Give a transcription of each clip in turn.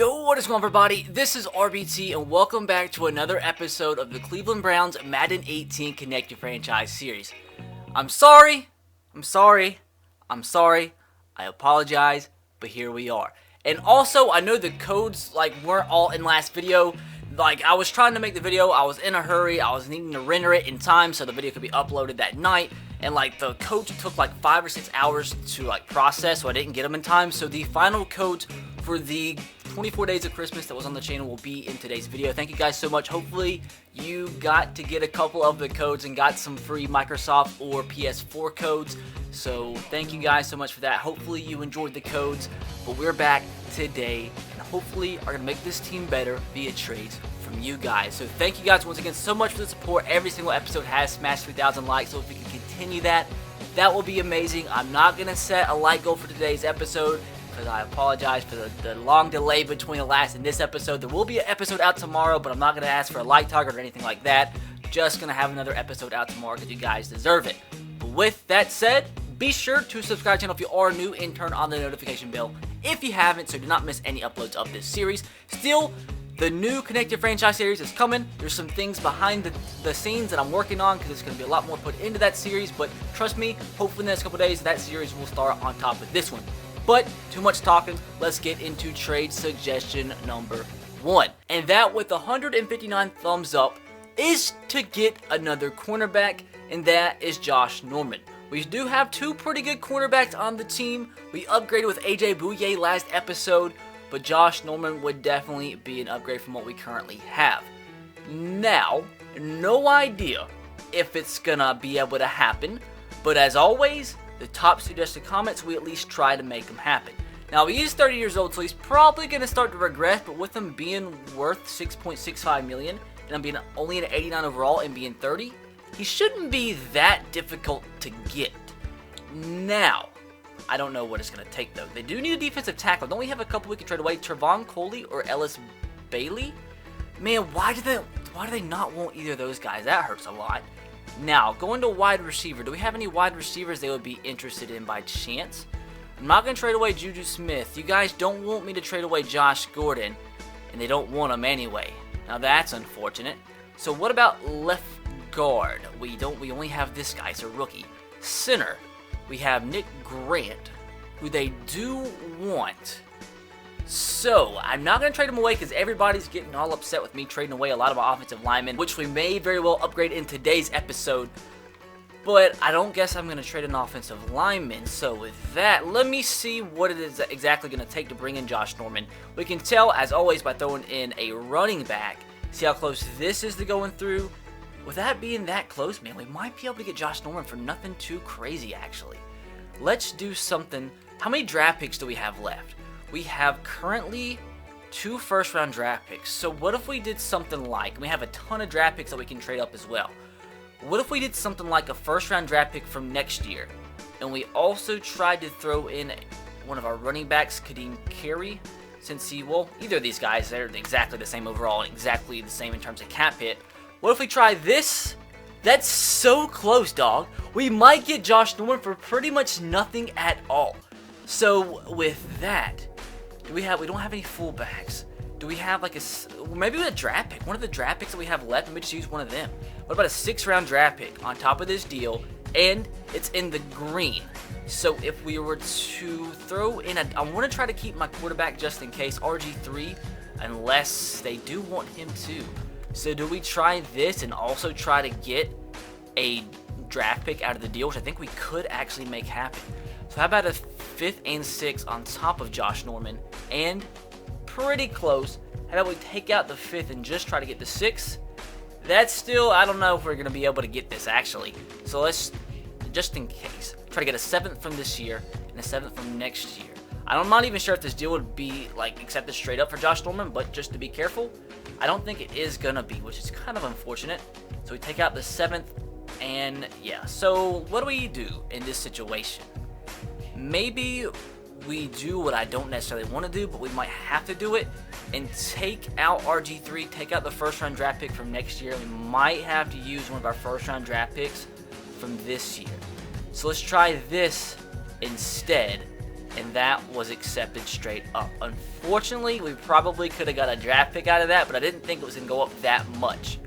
Yo, what is going on, everybody? This is RBT, and welcome back to another episode of the Cleveland Browns Madden 18 Connect Your Franchise series. I'm sorry. I apologize, but here we are. And also, I know the codes weren't all in last video. I was trying to make the video, I was in a hurry, I was needing to render it in time so the video could be uploaded that night. And the codes took 5 or 6 hours to process, so I didn't get them in time. So the final codes for the 24 Days of Christmas that was on the channel will be in today's video. Thank you guys so much. Hopefully you got to get a couple of the codes and got some free Microsoft or PS4 codes. So thank you guys so much for that. Hopefully you enjoyed the codes, but we're back today and hopefully are going to make this team better via trades from you guys. So thank you guys once again so much for the support. Every single episode has smashed 3,000 likes, so if we can continue that, that will be amazing. I'm not going to set a like goal for today's episode because I apologize for the long delay between the last and this episode. There will be an episode out tomorrow, but I'm not going to ask for a like target or anything like that. Just going to have another episode out tomorrow because you guys deserve it. But with that said, be sure to subscribe to the channel if you are new and turn on the notification bell if you haven't, so do not miss any uploads of this series. Still, the new Connect Your Franchise series is coming. There's some things behind the scenes that I'm working on because it's going to be a lot more put into that series, but trust me, hopefully in the next couple days that series will start on top of this one. But too much talking, let's get into trade suggestion number 1. And that, with 159 thumbs up, is to get another cornerback, and that is Josh Norman. We do have 2 pretty good cornerbacks on the team. We upgraded with AJ Bouye last episode, but Josh Norman would definitely be an upgrade from what we currently have. Now, no idea if it's gonna be able to happen, but as always, the top suggested comments, we at least try to make them happen. Now, he is 30 years old, so he's probably gonna start to regress, but with him being worth $6.65 million, and him being only an 89 overall and being 30, he shouldn't be that difficult to get. Now, I don't know what it's going to take, though. They do need a defensive tackle. Don't we have a couple we can trade away? Trevon Coley or Ellis Bailey? Man, why do they not want either of those guys? That hurts a lot. Now, going to wide receiver. Do we have any wide receivers they would be interested in by chance? I'm not going to trade away Juju Smith. You guys don't want me to trade away Josh Gordon, and they don't want him anyway. Now, that's unfortunate. So what about left guard? We only have this guy. It's a rookie. Center. We have Nick Grant, who they do want. So, I'm not going to trade him away because everybody's getting all upset with me trading away a lot of my offensive linemen, which we may very well upgrade in today's episode. But I don't guess I'm going to trade an offensive lineman. So, with that, let me see what it is exactly going to take to bring in Josh Norman. We can tell, as always, by throwing in a running back. See how close this is to going through? With that being that close, man, we might be able to get Josh Norman for nothing too crazy, actually. Let's do something. How many draft picks do we have left? We have currently 2 first-round draft picks. So what if we did something like, we have a ton of draft picks that we can trade up as well. What if we did something like a first-round draft pick from next year, and we also tried to throw in one of our running backs, Kadeem Carey, since either of these guys, they're exactly the same overall and exactly the same in terms of cap hit. What if we try this? That's so close, dog. We might get Josh Norman for pretty much nothing at all. So with that, we don't have any fullbacks. Do we have maybe a draft pick? One of the draft picks that we have left, let me just use one of them. What about a 6th-round draft pick on top of this deal? And it's in the green. So if we were to throw in I want to try to keep my quarterback just in case, RG3, unless they do want him too. So do we try this and also try to get a draft pick out of the deal, which I think we could actually make happen. So how about a 5th and 6th on top of Josh Norman? And pretty close. How about we take out the 5th and just try to get the 6th? That's still, I don't know if we're going to be able to get this actually. So let's, just in case, try to get a 7th from this year and a 7th from next year. I'm not even sure if this deal would be accepted straight up for Josh Norman, but just to be careful, I don't think it is gonna be, which is kind of unfortunate. So we take out the 7th, and yeah. So what do we do in this situation? Maybe we do what I don't necessarily want to do, but we might have to do it and take out RG3, take out the 1st-round draft pick from next year. We might have to use one of our 1st-round draft picks from this year. So let's try this instead. and that was accepted straight up. Unfortunately, we probably could have got a draft pick out of that, but I didn't think it was going to go up that much.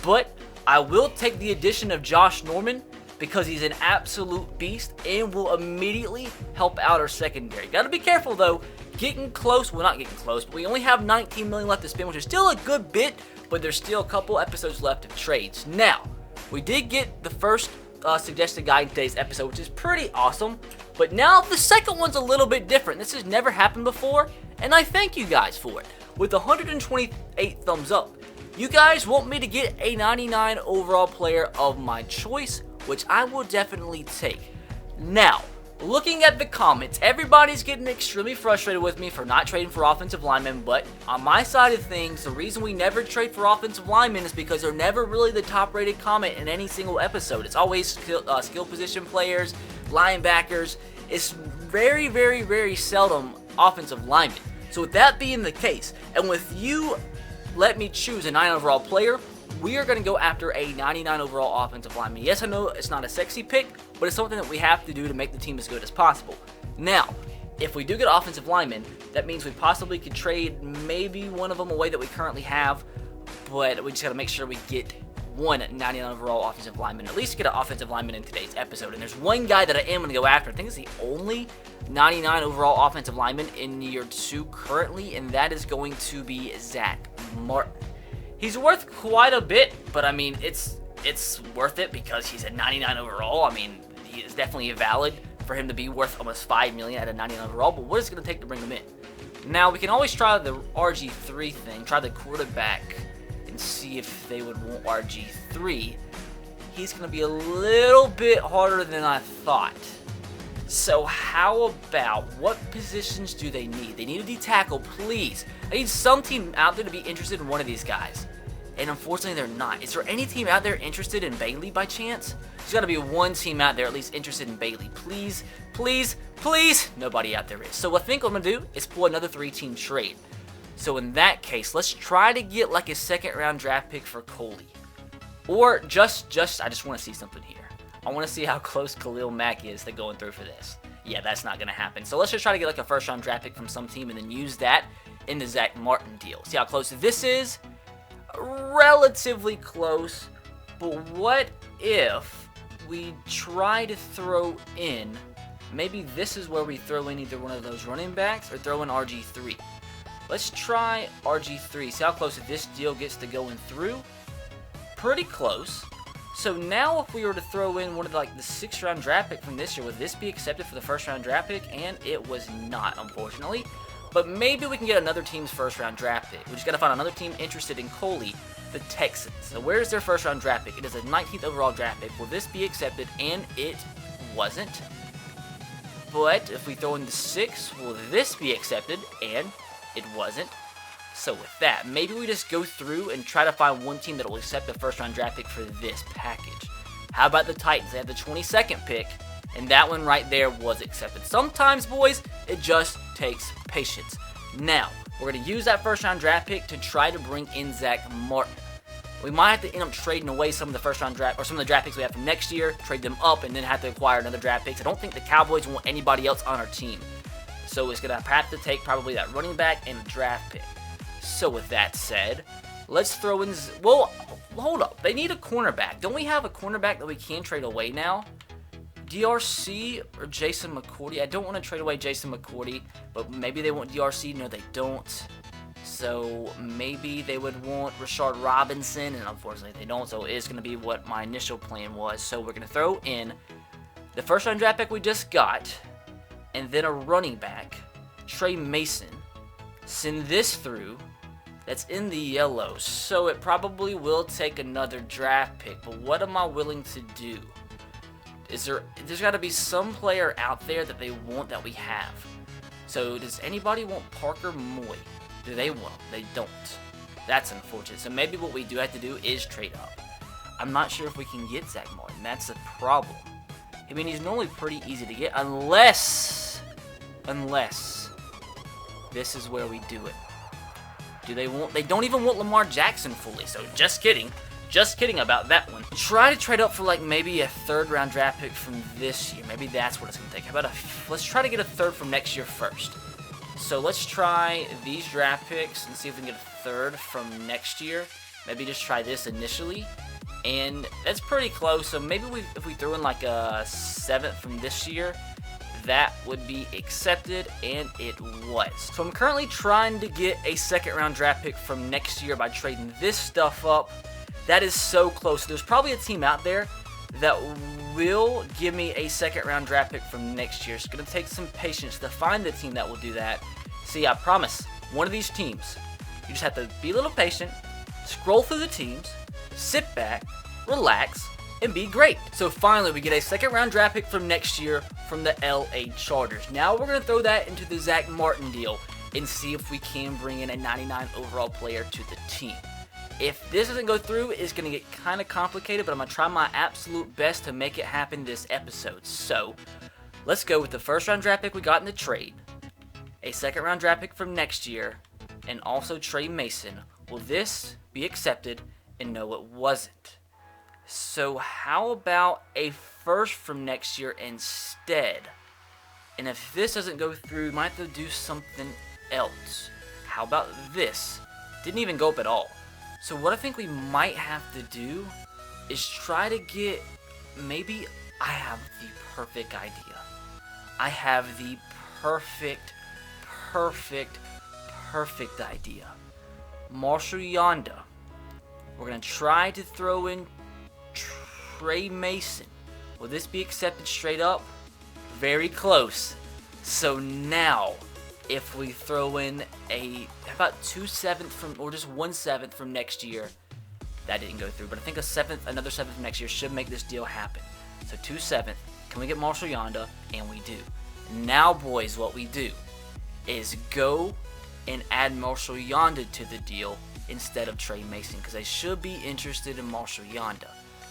But I will take the addition of Josh Norman because he's an absolute beast and will immediately help out our secondary. Got to be careful though. Getting close, well, not getting close, but we only have 19 million left to spend, which is still a good bit, but there's still a couple episodes left of trades. Now, we did get the first suggested guy in today's episode, which is pretty awesome, but now the second one's a little bit different. This has never happened before, and I thank you guys for it. With 128 thumbs up, you guys want me to get a 99 overall player of my choice, which I will definitely take. Now, looking at the comments, everybody's getting extremely frustrated with me for not trading for offensive linemen, but on my side of things, the reason we never trade for offensive linemen is because they're never really the top-rated comment in any single episode. It's always skill position players, linebackers. It's very, very, very seldom offensive linemen. So with that being the case, and with you let me choose a 9 overall player, we are going to go after a 99 overall offensive lineman. Yes, I know it's not a sexy pick, but it's something that we have to do to make the team as good as possible. Now, if we do get offensive linemen, that means we possibly could trade maybe one of them away that we currently have, but we just got to make sure we get one 99 overall offensive lineman, at least get an offensive lineman in today's episode. And there's one guy that I am going to go after. I think it's the only 99 overall offensive lineman in year 2 currently, and that is going to be Zach Martin. He's worth quite a bit, but I mean, it's worth it because he's a 99 overall. I mean, he is definitely valid for him to be worth almost $5 million at a 99 overall, but what is it going to take to bring him in? Now, we can always try the RG3 thing, try the quarterback, and see if they would want RG3. He's going to be a little bit harder than I thought. So how about, what positions do they need? They need a D-tackle, please. I need some team out there to be interested in one of these guys. And unfortunately, they're not. Is there any team out there interested in Bailey by chance? There's got to be one team out there at least interested in Bailey. Please, please, please. Nobody out there is. So I think what I'm going to do is pull another 3-team trade. So in that case, let's try to get like a second-round draft pick for Coley. Or I just want to see something here. I want to see how close Khalil Mack is to going through for this. Yeah, that's not going to happen. So let's just try to get like a first-round draft pick from some team and then use that in the Zach Martin deal. See how close this is? Relatively close. But what if we try to throw in, maybe this is where we throw in either one of those running backs or throw in RG3. Let's try RG3. See how close this deal gets to going through? Pretty close. So now if we were to throw in one of the 6th round draft pick from this year, would this be accepted for the 1st round draft pick? And it was not, unfortunately. But maybe we can get another team's 1st round draft pick. We just got to find another team interested in Coley, the Texans. So where's their 1st round draft pick? It is a 19th overall draft pick. Will this be accepted? And it wasn't. But if we throw in the 6th, will this be accepted? And it wasn't. So with that, maybe we just go through and try to find one team that will accept the 1st round draft pick for this package. How about the Titans? They have the 22nd pick, and that one right there was accepted. Sometimes, boys, it just takes patience. Now, we're going to use that 1st round draft pick to try to bring in Zach Martin. We might have to end up trading away some of the 1st round draft, or some of the draft picks we have from next year, trade them up, and then have to acquire another draft pick. I don't think the Cowboys want anybody else on our team. So it's going to have to take probably that running back and a draft pick. So with that said, let's throw in, well, hold up. They need a cornerback. Don't we have a cornerback that we can trade away now? DRC or Jason McCourty? I don't want to trade away Jason McCourty, but maybe they want DRC. No, they don't. So maybe they would want Rashard Robinson, and unfortunately they don't. So it is going to be what my initial plan was. So we're going to throw in the 1st round draft pick we just got, and then a running back, Trey Mason. Send this through. That's in the yellow, so it probably will take another draft pick. But what am I willing to do? There's got to be some player out there that they want that we have. So does anybody want Parker Moy? Do they want him? They don't. That's unfortunate. So maybe what we do have to do is trade up. I'm not sure if we can get Zach Martin. That's the problem. I mean, he's normally pretty easy to get unless this is where we do it. Do they want? They don't even want Lamar Jackson fully. So just kidding. Just kidding about that one. Try to trade up for like maybe a 3rd round draft pick from this year. Maybe that's what it's going to take. How about let's try to get a 3rd from next year first. So let's try these draft picks and see if we can get a 3rd from next year. Maybe just try this initially. And that's pretty close. So maybe if we threw in like a 7th from this year, that would be accepted, and it was. So I'm currently trying to get a 2nd round draft pick from next year by trading this stuff up. That is so close. There's probably a team out there that will give me a 2nd round draft pick from next year. It's going to take some patience to find the team that will do that. See, I promise, one of these teams, you just have to be a little patient, scroll through the teams, sit back, relax, and be great. So finally, we get a 2nd round draft pick from next year from the LA Chargers. Now we're going to throw that into the Zach Martin deal and see if we can bring in a 99 overall player to the team. If this doesn't go through, it's going to get kind of complicated, but I'm going to try my absolute best to make it happen this episode. So let's go with the 1st round draft pick we got in the trade, a 2nd round draft pick from next year, and also Trey Mason. Will this be accepted? And no, it wasn't. So how about a 1st from next year instead? And if this doesn't go through, we might have to do something else. How about this? Didn't even go up at all. So what I think we might have to do is try to get, maybe I have the perfect idea. I have the perfect idea. Marshall Yonda. We're going to try to throw in Trey Mason. Will this be accepted straight up? Very close. So now, if we throw in how about 2 7th from, or just 1 7th from next year, that didn't go through. But I think another 7th from next year should make this deal happen. So 2 7th. Can we get Marshall Yonda? And we do. Now, boys, what we do is go and add Marshall Yonda to the deal instead of Trey Mason, because they should be interested in Marshall Yonda.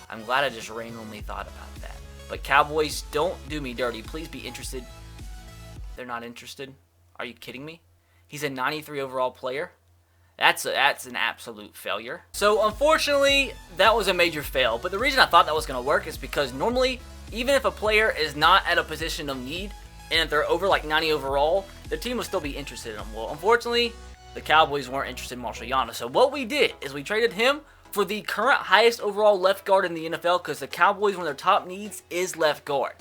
I'm glad I just randomly thought about that. But Cowboys, don't do me dirty. Please be interested. They're not interested? Are you kidding me? He's a 93 overall player. That's an absolute failure. So unfortunately, that was a major fail. But the reason I thought that was going to work is because normally, even if a player is not at a position of need, and if they're over like 90 overall, the team will still be interested in them. Well, unfortunately, the Cowboys weren't interested in Marshall Yonda. So what we did is we traded him for the current highest overall left guard in the NFL, because the Cowboys, one of their top needs is left guard.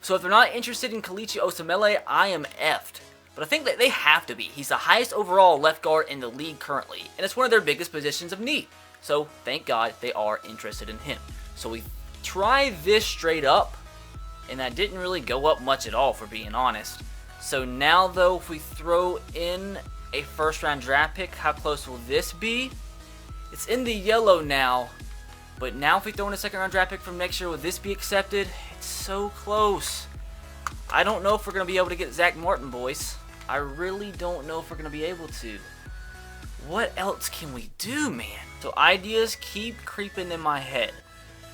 So if they're not interested in Kelechi Osemele, I am effed. But I think that they have to be. He's the highest overall left guard in the league currently, and it's one of their biggest positions of need. So thank God they are interested in him. So we try this straight up, and that didn't really go up much at all, for being honest. So now though, if we throw in a 1st round draft pick, how close will this be? It's in the yellow now, but now if we throw in a 2nd round draft pick from next year, will this be accepted? It's so close. I don't know if we're going to be able to get Zach Martin, boys. I really don't know if we're going to be able to. What else can we do, man? So ideas keep creeping in my head.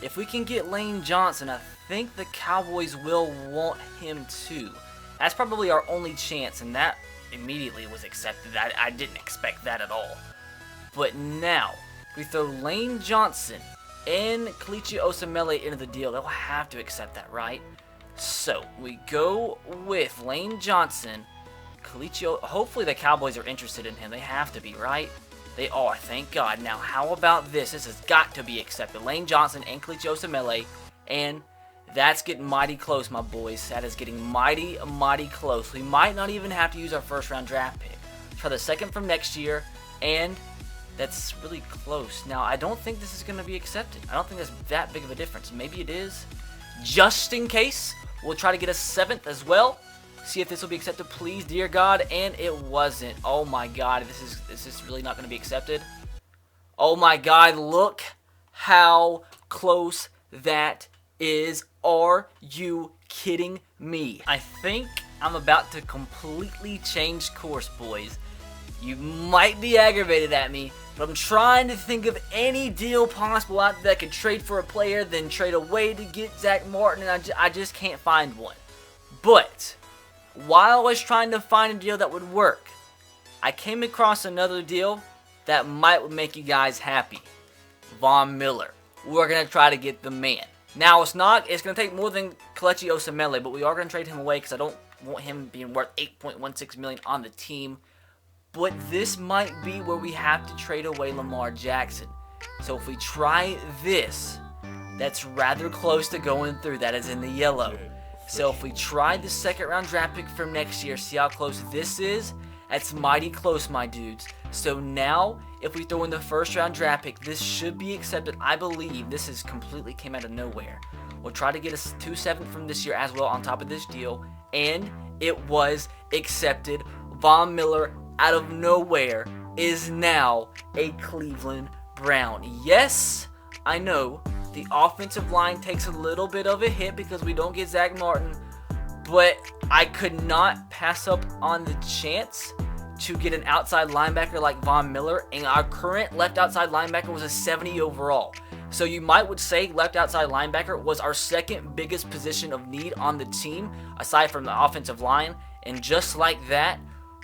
If we can get Lane Johnson, I think the Cowboys will want him too. That's probably our only chance, and that immediately was accepted. I didn't expect that at all. But now, we throw Lane Johnson and Kelechi Osemele into the deal. They'll have to accept that, right? So, we go with Lane Johnson, Kelechi. Hopefully the Cowboys are interested in him. They have to be, right? They are, thank God. Now, how about this? This has got to be accepted. Lane Johnson and Kelechi Osemele, and that's getting mighty close, my boys. That is getting mighty close. We might not even have to use our 1st round draft pick. Try the 2nd from next year, and that's really close. Now, I don't think this is going to be accepted. I don't think that's that big of a difference. Maybe it is. Just in case, we'll try to get a 7th as well. See if this will be accepted, please, dear God. And it wasn't. Oh my God, this is really not going to be accepted. Oh my God, look how close that is. Are you kidding me? I think I'm about to completely change course, boys. You might be aggravated at me, but I'm trying to think of any deal possible out there that could trade for a player, then trade away to get Zach Martin, and I just can't find one. But while I was trying to find a deal that would work, I came across another deal that might make you guys happy. Von Miller. We're going to try to get the man. Now, it's going to take more than Kelechi Osemele, but we are going to trade him away because I don't want him being worth $8.16 million on the team. But this might be where we have to trade away Lamar Jackson. So if we try this, that's rather close to going through. That is in the yellow. So if we try the second round draft pick from next year, see how close this is? That's mighty close, my dudes. So now, if we throw in the first round draft pick, this should be accepted. I believe this is completely came out of nowhere. We'll try to get a 2/7 from this year as well on top of this deal. And it was accepted. Von Miller, out of nowhere, is now a Cleveland Brown. Yes, I know the offensive line takes a little bit of a hit because we don't get Zach Martin, but I could not pass up on the chance to get an outside linebacker like Von Miller, and our current left outside linebacker was a 70 overall. So you would say left outside linebacker was our second biggest position of need on the team, aside from the offensive line, and just like that,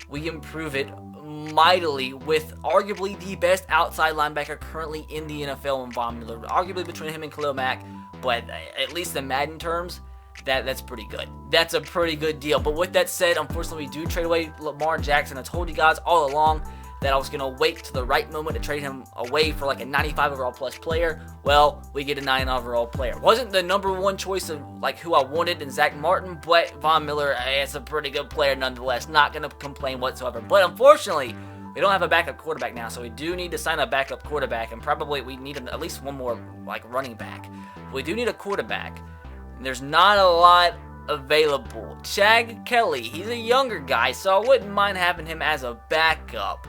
we improve it mightily with arguably the best outside linebacker currently in the NFL in Von Miller, arguably between him and Khalil Mack, but at least in Madden terms, that's pretty good. That's a pretty good deal. But with that said, unfortunately, we do trade away Lamar Jackson. I told you guys all along that I was going to wait to the right moment to trade him away for like a 95 overall plus player. Well, we get a 9 overall player. Wasn't the number one choice of like who I wanted in Zach Martin, but Von Miller is a pretty good player nonetheless. Not going to complain whatsoever. But unfortunately, we don't have a backup quarterback now, so we do need to sign a backup quarterback, and probably we need at least one more like running back. We do need a quarterback. There's not a lot available. Chad Kelly, he's a younger guy, so I wouldn't mind having him as a backup.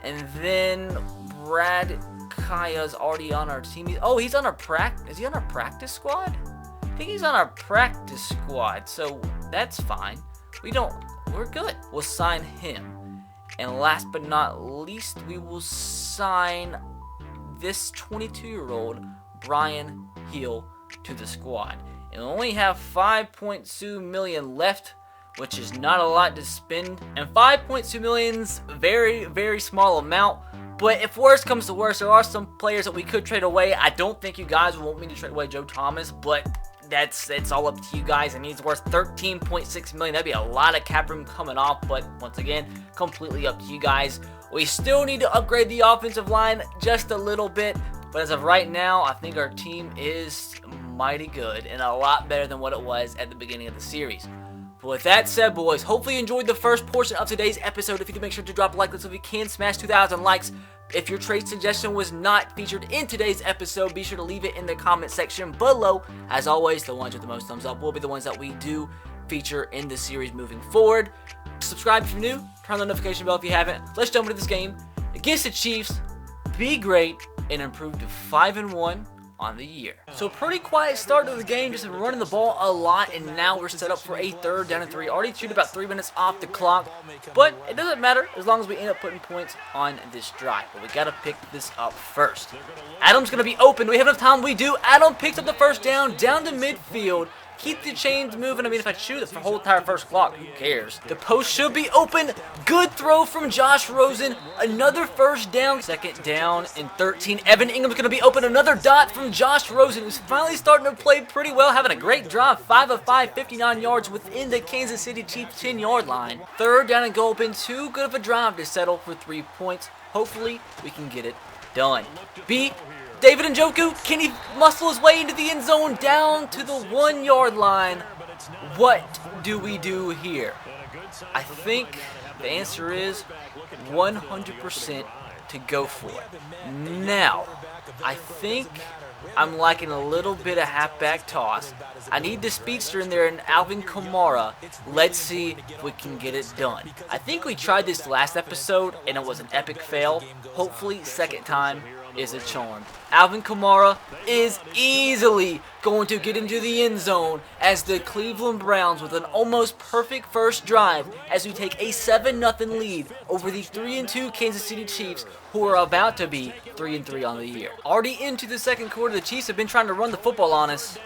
And then Brad Kaya's already on our team. He's on our is he on our practice squad? I think he's on our practice squad, so that's fine. We're good. We'll sign him. And last but not least, we will sign this 22-year-old Brian Hill to the squad. And we only have $5.2 million left, which is not a lot to spend. And $5.2 million's very, very small amount. But if worse comes to worse, there are some players that we could trade away. I don't think you guys want me to trade away Joe Thomas, but it's all up to you guys. And he's worth $13.6 million. That'd be a lot of cap room coming off, but once again, completely up to you guys. We still need to upgrade the offensive line just a little bit. But as of right now, I think our team is mighty good and a lot better than what it was at the beginning of the series. But with that said, boys, hopefully you enjoyed the first portion of today's episode. If you can make sure to drop a like, so if you can smash 2,000 likes. If your trade suggestion was not featured in today's episode, be sure to leave it in the comment section below. As always, the ones with the most thumbs up will be the ones that we do feature in the series moving forward. Subscribe if you're new, turn on the notification bell if you haven't. Let's jump into this game against the Chiefs. Be great and improve to 5-1 on the year. So pretty quiet start to the game, just running the ball a lot, and now we're set up for a 3rd down and 3. Already chewed about 3 minutes off the clock, but it doesn't matter as long as we end up putting points on this drive. But we gotta pick this up first. Adam's gonna be open. Do we have enough time? We do. Adam picks up the first down to midfield. Keep the chains moving. I mean, if I shoot it for the whole entire first clock, who cares? The post should be open. Good throw from Josh Rosen. Another first down. 2nd down and 13. Evan Ingram's going to be open. Another dot from Josh Rosen, who's finally starting to play pretty well, having a great drive. 5 of 5, 59 yards within the Kansas City Chiefs 10-yard line. 3rd down and goal. Been too good of a drive to settle for 3 points. Hopefully, we can get it done. David Njoku, can he muscle his way into the end zone down to the 1-yard line? What do we do here? I think the answer is 100% to go for it. Now, I think I'm liking a little bit of halfback toss. I need the speedster in there and Alvin Kamara. Let's see if we can get it done. I think we tried this last episode and it was an epic fail. Hopefully, second time is a charm. Alvin Kamara is easily going to get into the end zone as the Cleveland Browns with an almost perfect first drive as we take a 7-0 lead over the 3-2 Kansas City Chiefs, who are about to be 3-3 on the year. Already into the second quarter, the Chiefs have been trying to run the football on us.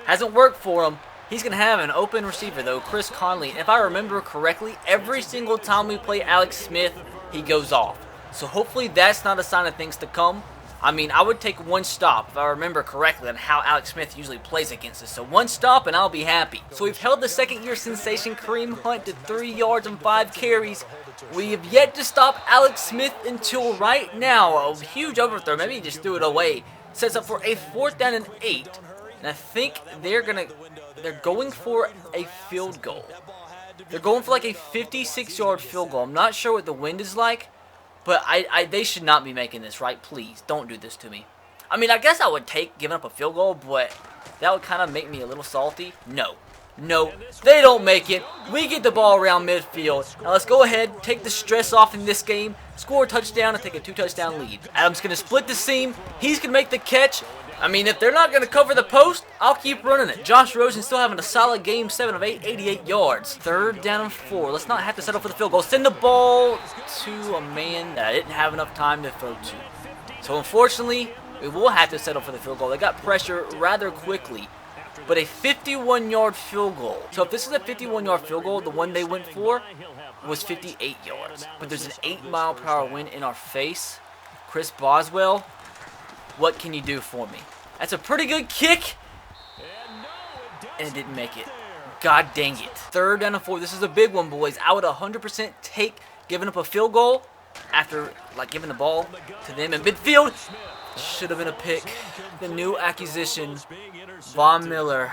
Hasn't worked for them. He's going to have an open receiver though, Chris Conley. If I remember correctly, every single time we play Alex Smith, he goes off. So hopefully that's not a sign of things to come. I mean, I would take one stop if I remember correctly on how Alex Smith usually plays against us. So one stop and I'll be happy. So we've held the second-year sensation Kareem Hunt to 3 yards and 5 carries. We have yet to stop Alex Smith until right now. A huge overthrow. Maybe he just threw it away. Sets up for a 4th down and 8. And I think they're going for a field goal. They're going for like a 56-yard field goal. I'm not sure what the wind is like. But they should not be making this, right? Please, don't do this to me. I mean, I guess I would take giving up a field goal, but that would kind of make me a little salty. No, they don't make it. We get the ball around midfield. Now let's go ahead, take the stress off in this game, score a touchdown, and take a 2-touchdown lead. Adams going to split the seam. He's going to make the catch. I mean, if they're not going to cover the post, I'll keep running it. Josh Rosen still having a solid game, 7 of 8, 88 yards. 3rd down and 4. Let's not have to settle for the field goal. Send the ball to a man that I didn't have enough time to throw to. So unfortunately, we will have to settle for the field goal. They got pressure rather quickly. But a 51-yard field goal. So if this is a 51-yard field goal, the one they went for was 58 yards. But there's an 8-mile-per-hour wind in our face. Chris Boswell, what can you do for me? That's a pretty good kick. And it didn't make it. God dang it. 3rd down and 4. This is a big one, boys. I would 100% take giving up a field goal after giving the ball to them in midfield. Should have been a pick. The new acquisition, Von Miller.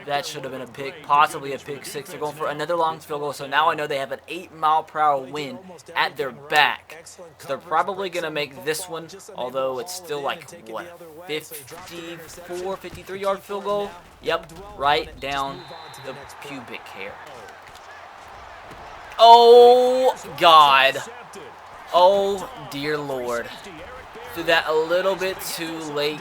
That should have been a pick, possibly a pick 6. They're going for another long field goal, so now I know they have an 8-mile-per-hour wind at their back. So they're probably going to make this one, although it's still like, what, 54, 53-yard field goal? Yep, right down the pubic hair. Oh, God. Oh, dear Lord. Threw that a little bit too late.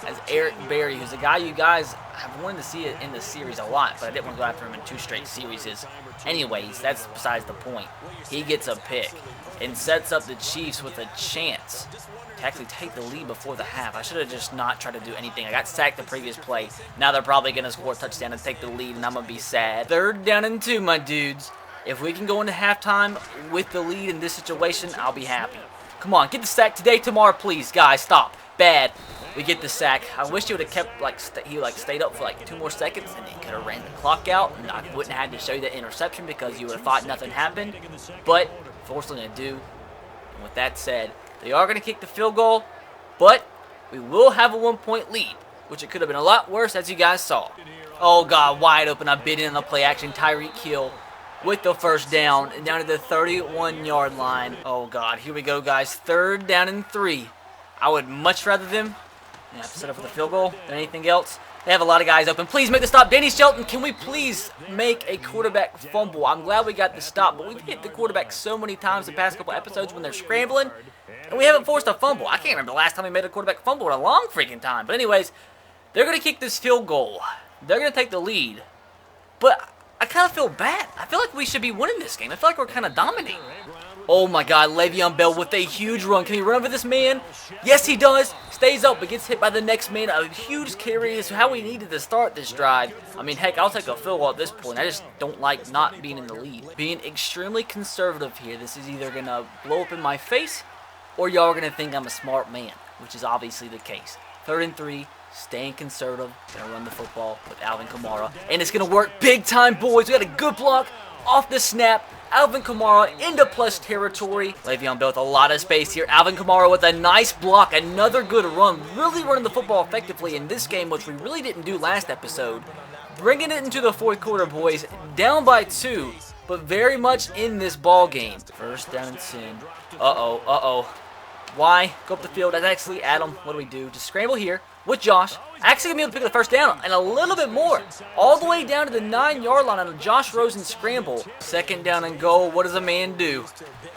As Eric Berry, who's a guy you guys have wanted to see it in the series a lot, but I didn't want to go after him in 2 straight series. Anyways, that's besides the point. He gets a pick and sets up the Chiefs with a chance to actually take the lead before the half. I should have just not tried to do anything. I got sacked the previous play. Now they're probably going to score a touchdown and take the lead, and I'm going to be sad. 3rd down and 2, my dudes. If we can go into halftime with the lead in this situation, I'll be happy. Come on, get the sack today, tomorrow, please. Guys, stop. Bad. We get the sack. I wish he would have kept, he stayed up for 2 more seconds, and he could have ran the clock out, and I wouldn't have had to show you that interception because you would have thought nothing happened. But, fortunately, I do. And with that said, they are going to kick the field goal, but we will have a 1-point lead, which it could have been a lot worse, as you guys saw. Oh, God, wide open. I bit in on the play action. Tyreek Hill with the 1st down, and down to the 31-yard line. Oh, God, here we go, guys. 3rd down and 3. I would much rather them have to set up for the field goal than anything else. They have a lot of guys open. Please make the stop. Danny Shelton, can we please make a quarterback fumble? I'm glad we got the stop, but we've hit the quarterback so many times the past couple episodes when they're scrambling, and we haven't forced a fumble. I can't remember the last time we made a quarterback fumble in a long freaking time. But anyways, they're going to kick this field goal. They're going to take the lead. But I kind of feel bad. I feel like we should be winning this game. I feel like we're kind of dominating. Oh my God, Le'Veon Bell with a huge run. Can he run over this man? Yes, he does. Stays up, but gets hit by the next man. A huge carry is how we needed to start this drive. I mean, heck, I'll take a field goal at this point. I just don't like not being in the lead. Being extremely conservative here. This is either going to blow up in my face, or y'all are going to think I'm a smart man, which is obviously the case. 3rd and 3. Staying conservative. Going to run the football with Alvin Kamara. And it's going to work big time, boys. We got a good block off the snap. Alvin Kamara into plus territory. Le'Veon Bell with a lot of space here. Alvin Kamara with a nice block. Another good run. Really running the football effectively in this game, which we really didn't do last episode. Bringing it into the 4th quarter, boys. Down by 2, but very much in this ball game. 1st down and 10. Uh-oh. Why? Go up the field. That's actually Adam. What do we do? Just scramble here with Josh. Actually going to be able to pick the 1st down and a little bit more. All the way down to the 9-yard line on a Josh Rosen scramble. 2nd down and goal. What does a man do?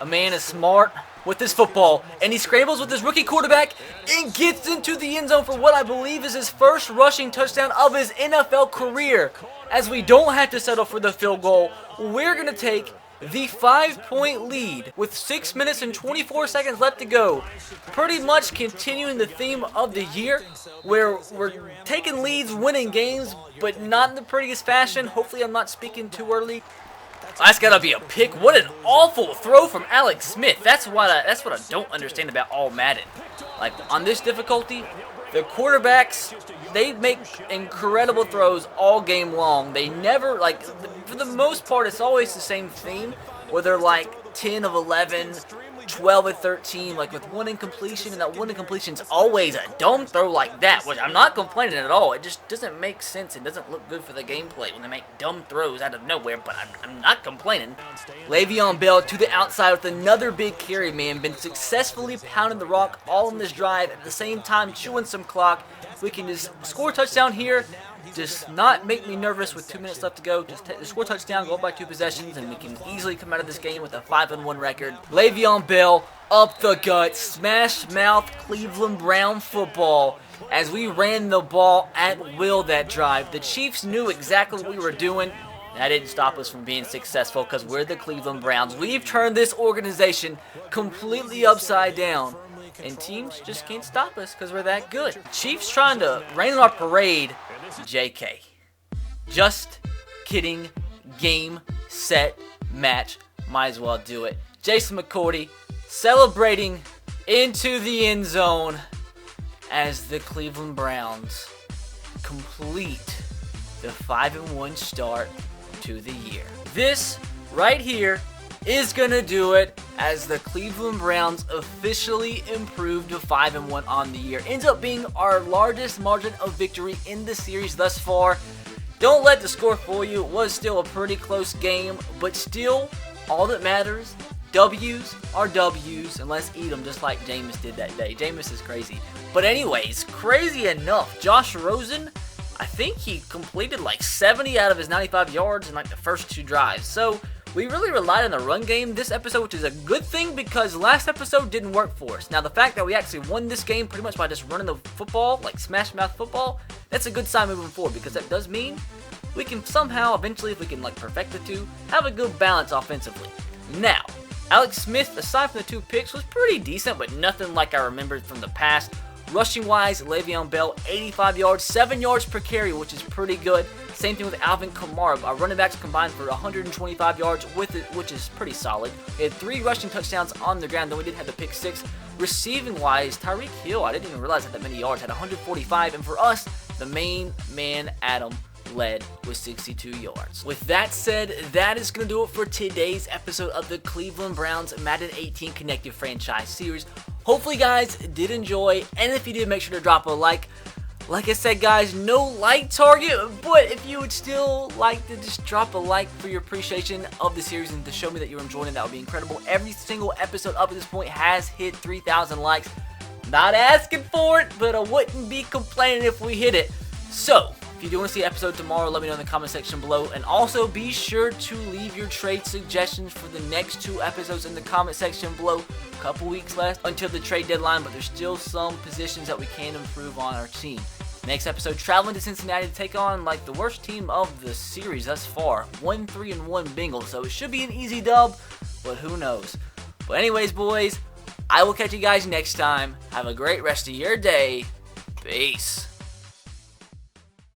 A man is smart with his football, and he scrambles with his rookie quarterback and gets into the end zone for what I believe is his 1st rushing touchdown of his NFL career. As we don't have to settle for the field goal, we're going to take the 5-point lead with 6 minutes and 24 seconds left to go. Pretty much continuing the theme of the year where we're taking leads, winning games, but not in the prettiest fashion. Hopefully I'm not speaking too early. That's gotta be a pick. What an awful throw from Alex Smith. That's what I don't understand about all Madden. Like, on this difficulty, the quarterbacks, they make incredible throws all game long. They never, like, for the most part, it's always the same theme, where they're like 10 of 11, 12 of 13, like with one incompletion, and that one incompletion's always a dumb throw like that, which I'm not complaining at all. It just doesn't make sense. It doesn't look good for the gameplay when they make dumb throws out of nowhere, but I'm not complaining. Le'Veon Bell to the outside with another big carry, man. Been successfully pounding the rock all in this drive, at the same time chewing some clock. If we can just score a touchdown here, just not make me nervous with 2 minutes left to go. Just score a touchdown, go up by 2 possessions, and we can easily come out of this game with a 5-1 record. Le'Veon Bell up the gut, smash mouth Cleveland Brown football as we ran the ball at will that drive. The Chiefs knew exactly what we were doing. That didn't stop us from being successful because we're the Cleveland Browns. We've turned this organization completely upside down. And teams just can't stop us because we're that good. Chiefs trying to rain on our parade. JK. Just kidding. Game, set, match. Might as well do it. Jason McCourty celebrating into the end zone as the Cleveland Browns complete the 5-1 start to the year. This right here is gonna do it as the Cleveland Browns officially improved to 5-1 on the year. Ends up being our largest margin of victory in the series thus far. Don't let the score fool you. It was still a pretty close game, but still, all that matters, W's are W's, and let's eat them just like Jameis did that day. Jameis is crazy. But anyways, crazy enough, Josh Rosen, I think he completed like 70 out of his 95 yards in like the first 2 drives. So we really relied on the run game this episode, which is a good thing because last episode didn't work for us. Now, the fact that we actually won this game pretty much by just running the football, like smash mouth football, that's a good sign moving forward because that does mean we can somehow, eventually, if we can like perfect the two, have a good balance offensively. Now, Alex Smith, aside from the 2 picks, was pretty decent, but nothing like I remembered from the past. Rushing-wise, Le'Veon Bell, 85 yards, 7 yards per carry, which is pretty good. Same thing with Alvin Kamara. Our running backs combined for 125 yards with it, which is pretty solid. We had 3 rushing touchdowns on the ground, then we did have the pick 6. Receiving-wise, Tyreek Hill, I didn't even realize had that many yards, had 145. And for us, the main man, Adam, led with 62 yards. With that said, that is going to do it for today's episode of the Cleveland Browns Madden 18 Connected Franchise Series. Hopefully, guys did enjoy, and if you did, make sure to drop a like. Like I said, guys, no like target, but if you would still like to just drop a like for your appreciation of the series and to show me that you're enjoying it, that would be incredible. Every single episode up at this point has hit 3,000 likes. Not asking for it, but I wouldn't be complaining if we hit it. So, if you do want to see an episode tomorrow, let me know in the comment section below. And also be sure to leave your trade suggestions for the next 2 episodes in the comment section below. A couple weeks left until the trade deadline, but there's still some positions that we can improve on our team. Next episode, traveling to Cincinnati to take on like the worst team of the series thus far. 1-3-1 Bengals, so it should be an easy dub, but who knows. But anyways, boys, I will catch you guys next time. Have a great rest of your day. Peace.